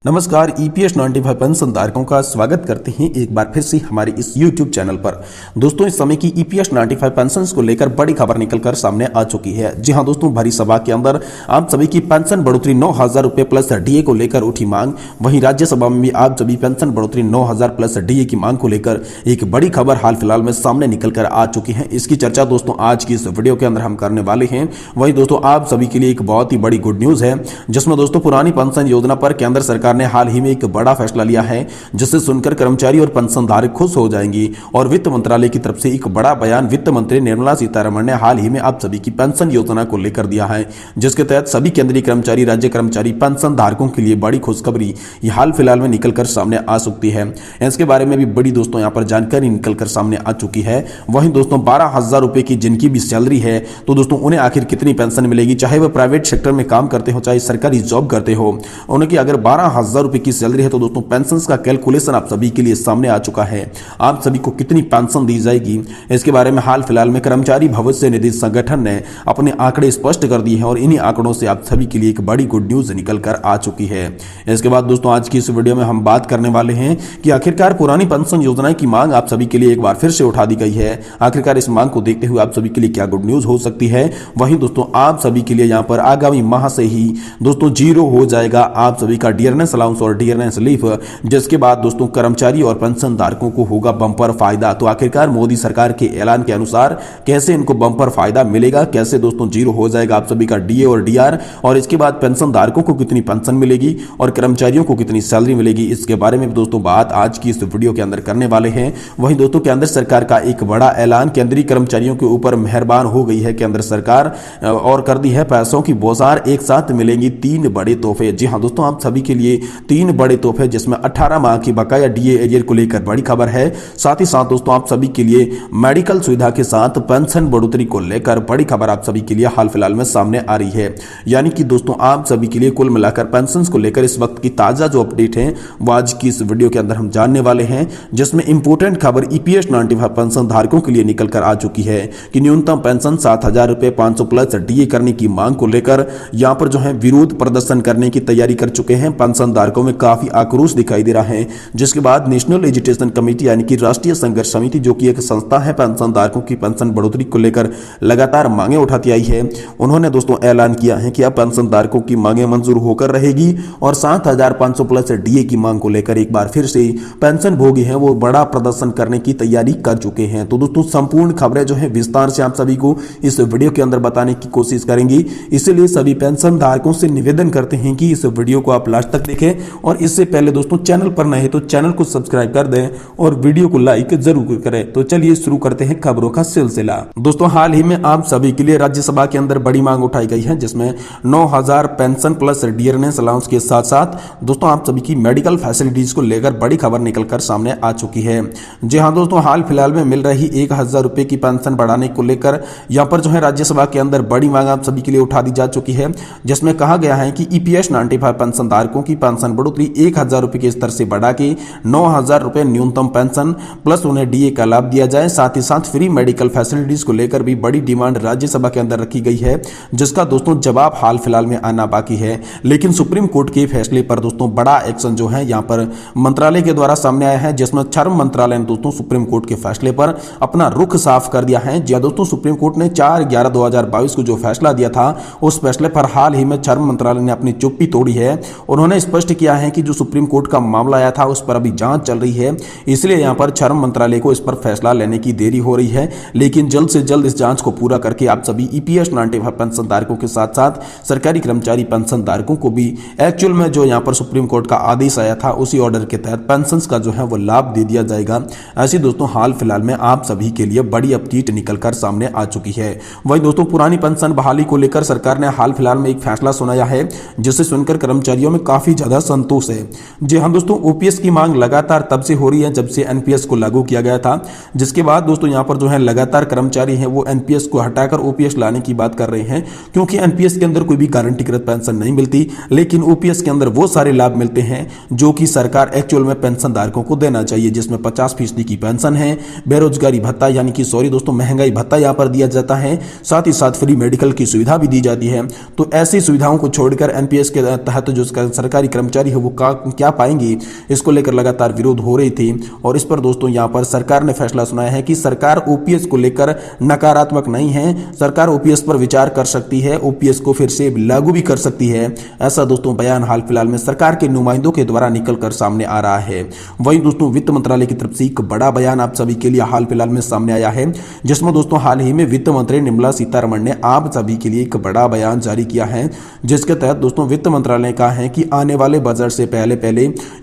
नमस्कार। EPS 95 pension धारकों का स्वागत करते हैं एक बार फिर से हमारे इस यूट्यूब चैनल पर। दोस्तों, इस समय की ईपीएस 95 पेंशन को लेकर बड़ी खबर निकलकर सामने आ चुकी है। जी हां दोस्तों, भरी सभा के अंदर आप सभी की पेंशन बढ़ोतरी 9,000 रुपए प्लस डीए को लेकर उठी मांग। वहीं राज्यसभा में भी आप सभी पेंशन बढ़ोतरी 9,000 प्लस डीए की मांग को लेकर एक बड़ी खबर हाल फिलहाल में सामने निकलकर आ चुकी है। इसकी चर्चा दोस्तों आज की इस वीडियो के अंदर हम करने वाले हैं। वहीं दोस्तों आप सभी के लिए एक बहुत ही बड़ी गुड न्यूज है, जिसमें दोस्तों पुरानी पेंशन योजना पर केंद्र सरकार ने हाल ही में एक बड़ा फैसला लिया है, जिसे सुनकर कर्मचारी और पेंशनधारक खुश हो जाएंगी। और वित्त मंत्रालय की तरफ से एक बड़ा बयान वित्त मंत्री निर्मला सीतारमण ने हाल ही में आप सभी की पेंशन योजना को लेकर दिया है, जिसके तहत सभी केंद्रीय कर्मचारी, राज्य कर्मचारी, पेंशन धारकों के लिए बड़ी खुशखबरी ये हाल फिलहाल में निकलकर सामने आ सकती है। इसके बारे में भी बड़ी दोस्तों यहां पर जानकारी निकलकर सामने आ चुकी है। वहीं दोस्तों 12,000 रुपए की जिनकी भी सैलरी है, तो दोस्तों उन्हें आखिर कितनी पेंशन मिलेगी, चाहे वह प्राइवेट सेक्टर में काम करते हो, चाहे सरकारी जॉब करते हो, उनकी अगर 12,000 रुपए की सैलरी है तो दोस्तों पेंशन का कैलकुलेशन आप सभी के लिए सामने आ चुका है। आप सभी को कितनी पेंशन दी जाएगी, इसके बारे में हाल फिलहाल में कर्मचारी भविष्य निधि संगठन ने अपने आंकड़े स्पष्ट कर दिए हैं और इन्हीं आंकड़ों से आप सभी के लिए एक बड़ी गुड न्यूज निकलकर आ चुकी है। इसके बाद दोस्तों आज की इस वीडियो में हम बात करने वाले हैं कि आखिरकार पुरानी पेंशन योजना की मांग आप सभी के लिए एक बार फिर से उठा दी गई है। आखिरकार इस मांग को देखते हुए आप सभी के लिए क्या गुड न्यूज हो सकती है। वहीं दोस्तों आप सभी के लिए यहां पर आगामी माह से ही दोस्तों जीरो हो जाएगा आप सभी का डियरनेस अलाउंस और डियरनेस लीफ, जिसके बाद दोस्तों कर्मचारी और पेंशन धारकों को होगा बंपर फायदा। तो आखिरकार मोदी सरकार के ऐलान के अनुसार कैसे इनको बंपर फायदा मिलेगा, कैसे दोस्तों जीरो हो जाएगा आप सभी का डीए और डीआर, और इसके बाद पेंशन धारकों को कितनी पेंशन मिलेगी और कर्मचारियों को कितनी सैलरी मिलेगी, इसके बारे में दोस्तों बात आज की इस वीडियो के अंदर करने वाले हैं। वहीं दोस्तों केंद्र सरकार का एक बड़ा ऐलान, केंद्रीय कर्मचारियों के ऊपर मेहरबान हो गई है केंद्र सरकार और कर दी है पैसों की बौछार। एक साथ मिलेंगी 3 बड़े तोहफे। जी हां दोस्तों, आप सभी के लिए 3 बड़े तोहफे, जिसमें 18 माह की बकाया डीए एरियर को लेकर बड़ी खबर है। साथ ही साथ दोस्तों आप सभी के लिए मेडिकल सुविधा के साथ पेंशन बढ़ोतरी को लेकर बड़ी खबर आप सभी के लिए हाल फिलहाल में सामने आ रही है। यानी कि दोस्तों आप सभी के लिए कुल मिलाकर पेंशन को लेकर इस वक्त की ताजा जो अपडेट है वो आज की इस वीडियो के अंदर हम जानने वाले हैं, जिसमें इंपोर्टेंट खबर ईपीएस 95 पेंशन धारकों के लिए निकल कर आ चुकी है कि न्यूनतम पेंशन 7,000 रुपए 500 प्लस डीए करने की मांग को लेकर यहां पर जो है विरोध प्रदर्शन करने की तैयारी कर चुके हैं। पेंशन धारकों में काफी आक्रोश दिखाई दे रहा है, जिसके बाद नेशनल एजुटेशन कमेटी यानी कि राष्ट्रीय संघर्ष समिति, जो कि एक संस्था है पेंशन धारकों की पेंशन बढ़ोतरी को लेकर लगातार मांगे उठाती आई है, उन्होंने दोस्तों ऐलान किया है कि अब पेंशन धारकों की मांगे मंजूर होकर रहेगी और 7,500 प्लस डीए की मांग को लेकर एक बार फिर से पेंशन भोगी है वो बड़ा प्रदर्शन करने की तैयारी कर चुके हैं। तो दोस्तों संपूर्ण खबरें जो है विस्तार से आप सभी को इस वीडियो के अंदर बताने की कोशिश करेंगी, इसलिए सभी पेंशन धारकों से निवेदन करते हैं कि इस वीडियो को आप लास्ट तक देखें और इससे पहले दोस्तों चैनल पर नए तो चैनल को सब्सक्राइब कर दें और वीडियो को लाइक जरूर करें। तो चलिए शुरू करते हैं खबरों का सिलसिला। दोस्तों हाल ही में आप सभी के लिए राज्यसभा के अंदर बड़ी मांग उठाई गई है, जिसमें 9,000 पेंशन प्लस डियरनेस अलाउंस के साथ साथ दोस्तों आप सभी की मेडिकल फैसिलिटीज को लेकर बड़ी खबर निकलकर सामने आ चुकी है। जी हां दोस्तों, हाल फिलहाल में मिल रही 1,000 रुपए की पेंशन बढ़ाने को लेकर यहां पर जो है राज्यसभा के अंदर बड़ी मांग आप सभी के लिए उठा दी जा चुकी है, जिसमें कहा गया है कि ईपीएस 95 पेंशन धारकों की पेंशन बढ़ोतरी 1,000 रुपए के स्तर से बढ़ा के 9,000 रुपए न्यूनतम पेंशन प्लस उन्हें डीए का लाभ दिया जाए। साथ ही साथ फ्री मेडिकल फैसिलिटीज को लेकर भी बड़ी डिमांड राज्यसभा के अंदर रखी गई है, जिसका दोस्तों जवाब हाल फिलहाल में आना बाकी है। लेकिन सुप्रीम कोर्ट के फैसले पर दोस्तों बड़ा एक्शन जो है यहां पर मंत्रालय के द्वारा सामने आया है, जिसमें श्रम मंत्रालय ने दोस्तों सुप्रीम कोर्ट के फैसले पर अपना रुख साफ कर दिया है। जी दोस्तों, सुप्रीम कोर्ट ने 4/11/2022 को जो फैसला दिया था, उस फैसले पर हाल ही में श्रम मंत्रालय ने अपनी चुप्पी तोड़ी है। उन्होंने स्पष्ट किया है कि जो सुप्रीम कोर्ट का मामला आया था उस पर अभी जांच चल रही है, इसलिए यहां पर श्रम मंत्रालय को इस पर फैसला लेने की देरी हो रही है। लेकिन जल्द से जल्द इस जांच को पूरा करके आप सभी ईपीएस 95 पेंशन धारकों के साथ साथ सरकारी कर्मचारी पेंशन धारकों को भी एक्चुअल में जो यहां पर सुप्रीम कोर्ट का आदेश आया था उसी ऑर्डर के तहत पेंशन का जो है वो लाभ दे दिया जाएगा। ऐसी दोस्तों हाल फिलहाल में आप सभी के लिए बड़ी अपडेट निकलकर सामने आ चुकी है। वहीं दोस्तों पुरानी पेंशन बहाली को लेकर सरकार ने हाल फिलहाल में एक फैसला सुनाया है, जिसे सुनकर कर्मचारियों में काफी ज्यादा संतोष है। जी हां दोस्तों, ओपीएस की मांग लगातार तब से हो रही है जब से एनपीएस को लागू किया गया था, जिसके बाद दोस्तों यहां पर जो है लगातार कर्मचारी हैं वो एनपीएस को हटाकर ओपीएस लाने की बात कर रहे हैं, क्योंकि एनपीएस के अंदर कोई भी गारंटीकृत पेंशन नहीं मिलती, लेकिन ओपीएस के अंदर वो सारे लाभ मिलते हैं जो कि सरकार एक्चुअल में पेंशन धारकों को देना चाहिए, जिसमें 50% की पेंशन है, बेरोजगारी भत्ता यानी कि दोस्तों महंगाई भत्ता यहां पर दिया जाता है, साथ ही साथ फ्री मेडिकल की सुविधा भी दी जाती है। तो ऐसी सुविधाओं को छोड़कर एनपीएस के तहत जो सरकारी कर्मचारी है वो क्या पाएंगे, इसको लेकर लगातार विरोध हो रही थी। और इस पर दोस्तों यहाँ पर सरकार ने फैसला सुनाया है कि सरकार ओपीएस को लेकर नकारात्मक नहीं है, सरकार ओपीएस पर विचार कर सकती है, ओपीएस को फिर से लागू भी कर सकती है। ऐसा दोस्तों बयान हाल फिलहाल में सरकार के नुमाइंदों के द्वारा निकलकर सामने आ रहा है। वहीं दोस्तों वित्त मंत्रालय की तरफ से एक बड़ा बयान आप सभी के लिए हाल फिलहाल में सामने आया है, जिसमें दोस्तों हाल ही में वित्त मंत्री निर्मला सीतारमण ने आप सभी के लिए एक बड़ा बयान जारी किया है, जिसके तहत दोस्तों वित्त मंत्रालय ने कहा है कि आने वाले बजट से पहले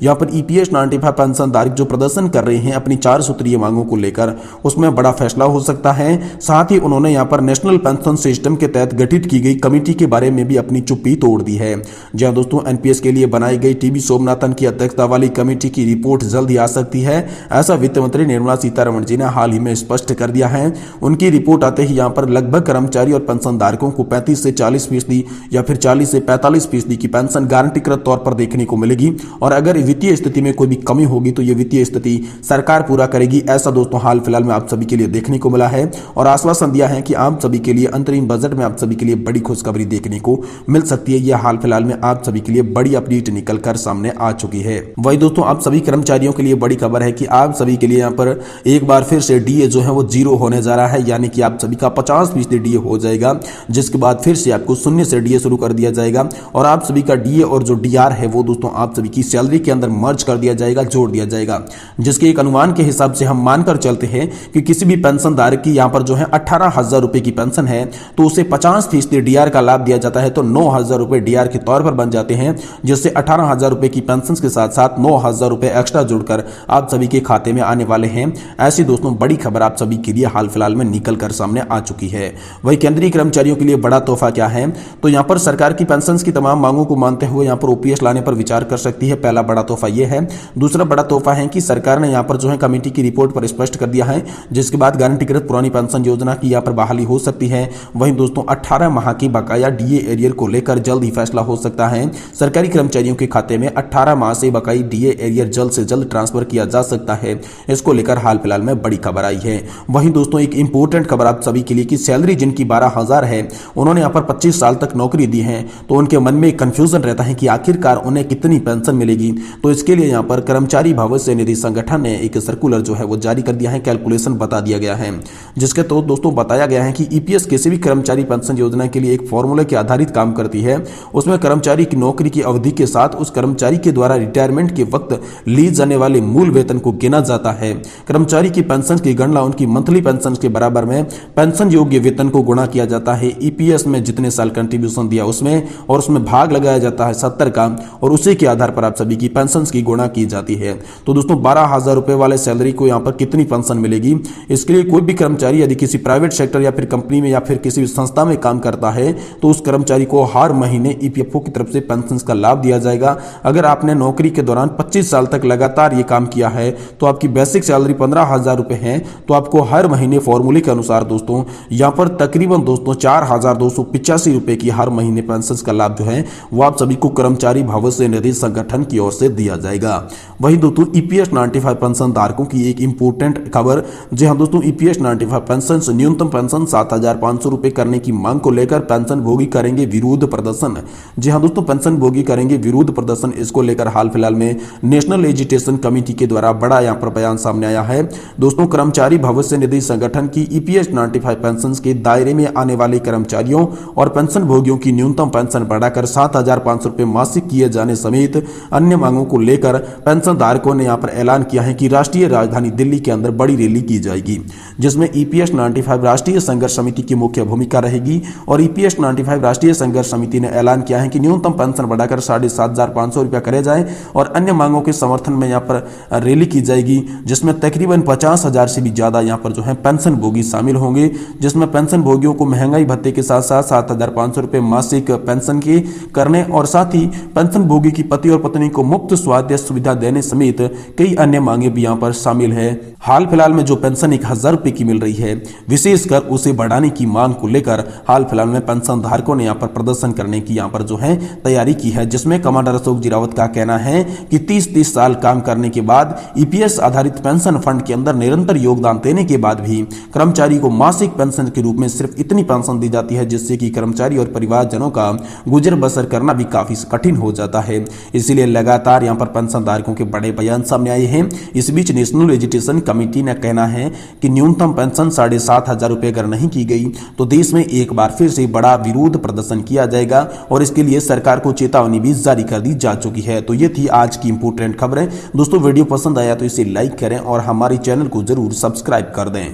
यहां पर ईपीएस 95 पेंशनधारक जो प्रदर्शन कर रहे हैं अपनी 4 सूत्रीय मांगों को लेकर, उसमें बड़ा फैसला हो सकता है। साथ ही उन्होंने यहां पर नेशनल पेंशन सिस्टम के तहत गठित की गई कमेटी के बारे में भी अपनी चुप्पी तोड़ दी है। जहां दोस्तों एनपीएस के लिए बनाई गई टीबी सोमनाथन की अध्यक्षता वाली कमेटी की रिपोर्ट जल्द ही आ सकती है, ऐसा वित्त मंत्री निर्मला सीतारमण जी ने हाल ही में स्पष्ट कर दिया है। उनकी रिपोर्ट आते ही यहां पर लगभग कर्मचारी और पेंशनधारकों को 35 से 40% या फिर 40 से 45% की पेंशन गारंटीकृत तौर पर देखने को मिलेगी। और अगर वित्तीय स्थिति में कोई भी कमी होगी तो ये वित्तीय स्थिति सरकार पूरा करेगी, ऐसा दोस्तों हाल फिलहाल में आप सभी के लिए देखने को मिला है। और आश्वासन दिया है कि आप सभी के लिए अंतरिम बजट में आप सभी के लिए बड़ी खुशखबरी देखने को मिल सकती है। यह हाल फिलहाल में आप सभी के लिए बड़ी अपडेट निकलकर सामने आ चुकी है। वही दोस्तों आप सभी कर्मचारियों के लिए बड़ी खबर है कि आप सभी के लिए यहाँ पर एक बार फिर से डीए जो है वो 0 होने जा रहा है, यानी कि आप सभी का 50% डीए हो जाएगा, जिसके बाद फिर से आपको शून्य से डीए शुरू कर दिया जाएगा। और आप सभी का डीए और जो डीआर है वो दोस्तों आप सभी की सैलरी के अंदर मर्ज कर दिया जाएगा, जोड़ दिया जाएगा, जिसके एक अनुमान के हिसाब से हम मानकर चलते हैं कि किसी भी पेंशनधारक की यहाँ पर जो है 18,000 रुपए की पेंशन है तो उसे 50% डीआर का लाभ दिया जाता है, तो 9,000 रुपए डीआर के तौर पर बन जाते हैं, जिससे 18,000 रुपए की पेंशन के साथ साथ 9,000 रुपए एक्स्ट्रा जोड़कर आप सभी के खाते में आने वाले हैं। ऐसी दोस्तों बड़ी खबर आप सभी के लिए हाल फिलहाल में निकल कर सामने आ चुकी है। वही केंद्रीय कर्मचारियों के लिए बड़ा तोहफा क्या है, तो यहाँ पर सरकार की पेंशन की तमाम मांगों को मानते हुए यहाँ पर ओपीएस लाने पर विचार कर सकती है। पहला बड़ा तोहफा यह है। दूसरा बड़ा तोहफा है कि सरकार ने यहाँ पर जो है कमेटी की रिपोर्ट पर स्पष्ट कर दिया है, जिसके बाद गारंटीकृत पुरानी पेंशन योजना की यहाँ पर बहाली हो सकती है। वहीं दोस्तों 18 माह की बकाया डीए एरियर को लेकर जल्द ही फैसला हो सकता है। सरकारी कर्मचारियों के खाते में 18 माह से बकाई डीए एरियर जल्द से जल्द ट्रांसफर किया जा सकता है। इसको लेकर हाल फिलहाल में बड़ी खबर आई है। वहीं दोस्तों एक इंपॉर्टेंट खबर आप सभी के लिए कि सैलरी जिनकी 12,000 है, उन्होंने यहाँ पर 25 साल तक नौकरी दी है, तो उनके मन में कंफ्यूजन रहता है कि आखिरकार उन्हें कितनी पेंशन मिलेगी। तो इसके लिए यहाँ पर कर्मचारी भविष्य निधि संगठन ने एक सर्कुलर जो है वो जारी कर दिया है, कैलकुलेशन बता दिया गया है, जिसके तो दोस्तों बताया गया है कि ईपीएस किसी भी कर्मचारी पेंशन योजना के लिए एक फॉर्मूले के आधारित काम करती है। उसमें कर्मचारी की नौकरी की अवधि के साथ उस कर्मचारी के द्वारा रिटायरमेंट के वक्त ली जाने वाले मूल वेतन को गिना जाता है। कर्मचारी की पेंशन की गणना उनकी मंथली पेंशन के बराबर में पेंशन योग्य वेतन को गुणा किया जाता है ईपीएस में जितने साल कंट्रीब्यूशन दिया उसमें, और उसमें भाग लगाया जाता है 70 का, और उसी के आधार पर आप सभी की पेंशन की गुणा की जाती है। तो दोस्तों 12,000 रुपए वाले सैलरी को यहाँ पर कितनी पेंशन मिलेगी, इसके लिए कोई भी कर्मचारी यदि किसी प्राइवेट सेक्टर या फिर कंपनी में या फिर किसी भी संस्था में काम करता है तो उस कर्मचारी को हर महीने ईपीएफओ की तरफ से पेंशन का लाभ दिया जाएगा। अगर आपने नौकरी के दौरान 25 साल तक लगातार ये काम किया है तो आपकी बेसिक सैलरी 15,000 रुपए है, तो आपको हर महीने फॉर्मूले के अनुसार दोस्तों यहाँ पर तकरीबन दोस्तों 4,285 रुपए की हर महीने पेंशन का लाभ जो है वो आप सभी को कर्मचारी भविष्य निधि संगठन की ओर से दिया जाएगा। वहीं दोस्तों ईपीएस 95 पेंशन धारकों की एक इंपोर्टेंट खबर, जी हाँ दोस्तों ईपीएस 95 पेंशन न्यूनतम पेंशन 7,500 रुपए करने की मांग को लेकर पेंशन भोगी करेंगे विरोध प्रदर्शन। जी हाँ दोस्तों पेंशन भोगी करेंगे विरोध प्रदर्शन, इसको लेकर हाल फिलहाल में नेशनल एजुकेशन कमेटी के द्वारा बड़ा यहाँ पर बयान सामने आया है। दोस्तों कर्मचारी भविष्य निधि संगठन की ईपीएस 95 पेंशन के दायरे में आने वाले कर्मचारियों और पेंशन भोगियों की न्यूनतम पेंशन बढ़ाकर 7,500 रुपए मासिक किए जाने समेत अन्य मांगों को लेकर पेंशन धारकों ने यहाँ पर ऐलान किया है कि राष्ट्रीय राजधानी दिल्ली के अंदर बड़ी रैली की जाएगी, जिसमें ईपीएस 95 राष्ट्रीय संघर्ष समिति की मुख्य भूमिका रहेगी। और ईपीएस 95 राष्ट्रीय संघर्ष समिति ने ऐलान किया है कि न्यूनतम पेंशन बढ़ाकर 7,500 रुपया करे जाए और अन्य मांगों के समर्थन में यहाँ पर रैली की जाएगी, जिसमें तकरीबन 50,000 से भी ज्यादा यहाँ पर जो है पेंशन भोगी शामिल होंगे, जिसमें पेंशन भोगियों को महंगाई भत्ते के साथ साथ 7,500 रुपए मासिक पेंशन के करने और साथ ही पेंशन भोगी की पति और पत्नी को मुफ्त स्वास्थ्य सुविधा देने समेत कई अन्य मांगे भी यहाँ पर शामिल है। हाल फिलहाल में जो पेंशन 1,000 रुपए की मिल रही है, विशेषकर उसे बढ़ाने की मांग को लेकर हाल फिलहाल में पेंशन धारकों ने यहाँ पर प्रदर्शन करने की यहाँ पर जो है तैयारी की है, जिसमें कमांडर अशोक जी रावत का कहना है कि 30-30 साल काम करने के बाद ईपीएस आधारित पेंशन फंड के अंदर निरंतर योगदान देने के बाद भी कर्मचारी को मासिक पेंशन के रूप में सिर्फ इतनी पेंशन दी जाती है जिससे कि कर्मचारी और परिवारजनों का गुजर बसर करना भी काफी कठिन हो जाता है। इसीलिए लगातार यहाँ पर पेंशन धारकों के बड़े बयान सामने आए हैं। इस बीच नेशनल एजुकेशन कमेटी ने कहना है कि न्यूनतम पेंशन 7,500 रुपए अगर नहीं की गई तो देश में एक बार फिर से बड़ा विरोध प्रदर्शन किया जाएगा और इसके लिए सरकार को चेतावनी भी जारी कर दी जा चुकी है। तो ये थी आज की इंपोर्टेंट खबरें। दोस्तों वीडियो पसंद आया तो इसे लाइक करें और हमारे चैनल को जरूर सब्सक्राइब कर दें।